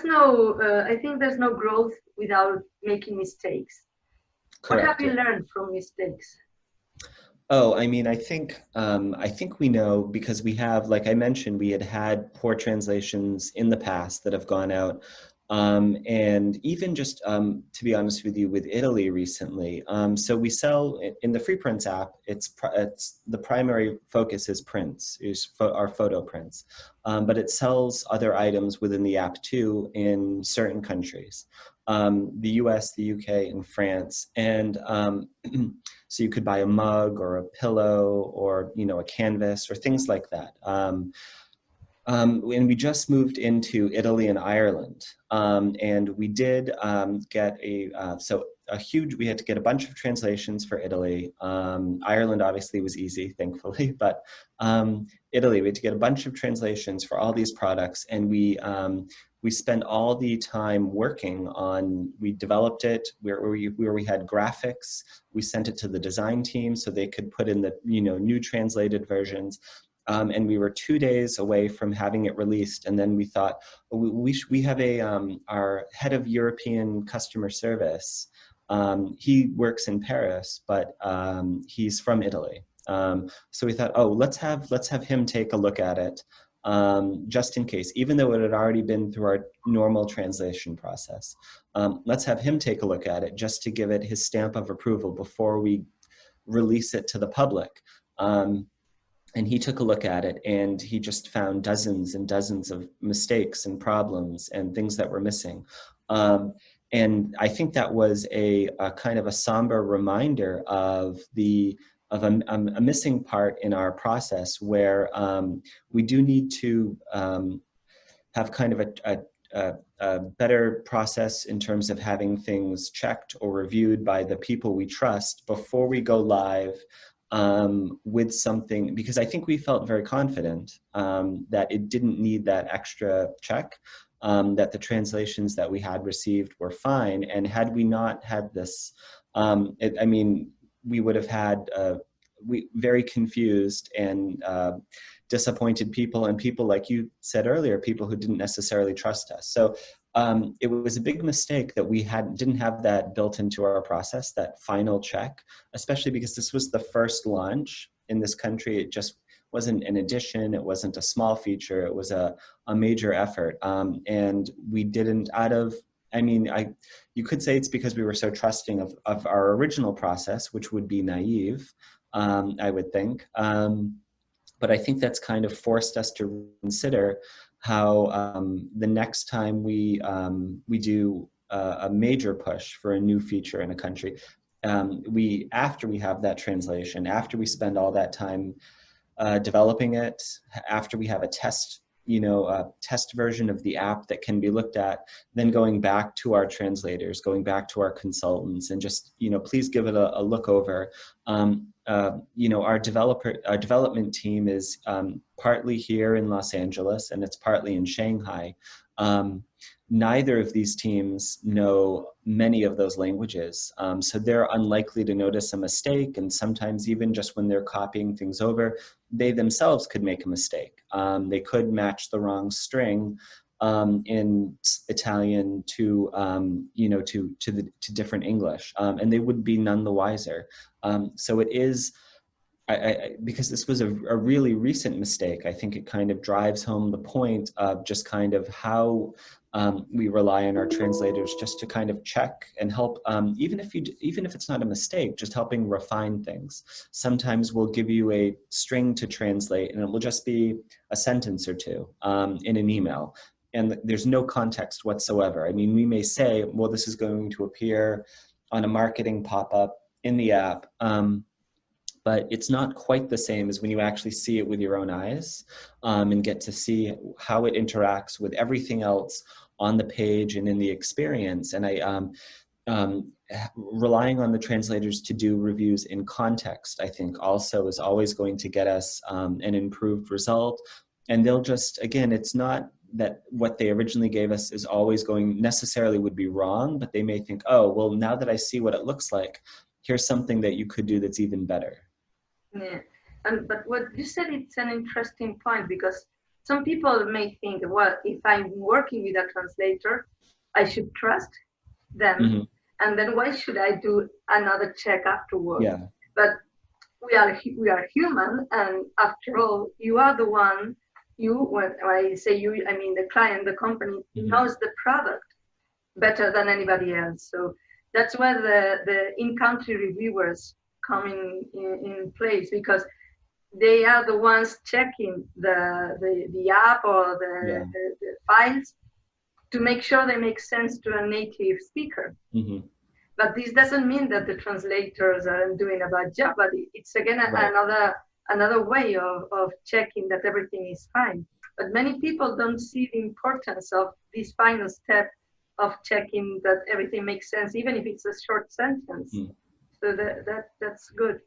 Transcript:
there's no, I think there's no growth without making mistakes. What have Correct. you Yeah. learned from mistakes? Oh, I mean, I think we know because we have, like I mentioned, we had poor translations in the past that have gone out, and even just to be honest with you, with Italy recently. So we sell in the Free Prints app. It's the primary focus is prints, our photo prints, but it sells other items within the app too in certain countries, the U.S., the U.K., and France, and so you could buy a mug or a pillow or, you know, a canvas or things like that. And we just moved into Italy and Ireland, and we did get we had to get a bunch of translations for Italy. Ireland obviously was easy, thankfully, but Italy, we had to get a bunch of translations for all these products, and we spent all the time working on, we developed it where we had graphics, we sent it to the design team so they could put in the, you know, new translated versions. And we were 2 days away from having it released. And then we thought, we have our head of European customer service. He works in Paris, but he's from Italy. So we thought, oh, let's have him take a look at it, just in case, even though it had already been through our normal translation process. Let's have him take a look at it just to give it his stamp of approval before we release it to the public. And he took a look at it, and he just found dozens and dozens of mistakes and problems and things that were missing. And I think that was a kind of a somber reminder of a missing part in our process, where we do need to have kind of a better process in terms of having things checked or reviewed by the people we trust before we go live with something, because I think we felt very confident that it didn't need that extra check, that the translations that we had received were fine. And had we not had this, I mean, we would have had very confused and disappointed people, and people, like you said earlier, people who didn't necessarily trust us. So it was a big mistake that we didn't have that built into our process, that final check, especially because this was the first launch in this country. It just wasn't an addition, it wasn't a small feature, it was a major effort. And we didn't, I mean, you could say it's because we were so trusting of our original process, which would be naive, I would think. But I think that's kind of forced us to consider how the next time we do a major push for a new feature in a country, after we have that translation, after we spend all that time developing it, after we have a test, a test version of the app that can be looked at, then going back to our translators, going back to our consultants, and just, please give it a look over. Our development team is partly here in Los Angeles, and it's partly in Shanghai. Neither of these teams know many of those languages, so they're unlikely to notice a mistake, and sometimes even just when they're copying things over, they themselves could make a mistake. They could match the wrong string in Italian to different English, and they would be none the wiser. So it is, because this was a really recent mistake, I think it kind of drives home the point of just kind of how we rely on our translators just to kind of check and help, even if it's not a mistake, just helping refine things. Sometimes we'll give you a string to translate, and it will just be a sentence or two in an email, and there's no context whatsoever. I mean, we may say, well, this is going to appear on a marketing pop-up in the app, but it's not quite the same as when you actually see it with your own eyes, and get to see how it interacts with everything else on the page and in the experience. And relying on the translators to do reviews in context, I think also is always going to get us an improved result. And they'll just, again, it's not that what they originally gave us is always necessarily would be wrong, but they may think, oh, well, now that I see what it looks like, here's something that you could do that's even better. Yeah, but what you said, it's an interesting point, because some people may think, well, if I'm working with a translator, I should trust them. And then why should I do another check afterwards? Yeah. But we are human, and after all, you are the one. When I say you, I mean the client, the company knows the product better than anybody else. So that's where the in-country reviewers come in place, because they are the ones checking the app or the files to make sure they make sense to a native speaker. But this doesn't mean that the translators are doing a bad job, but it's again another way of checking that everything is fine. But many people don't see the importance of this final step of checking that everything makes sense, even if it's a short sentence. So that's good.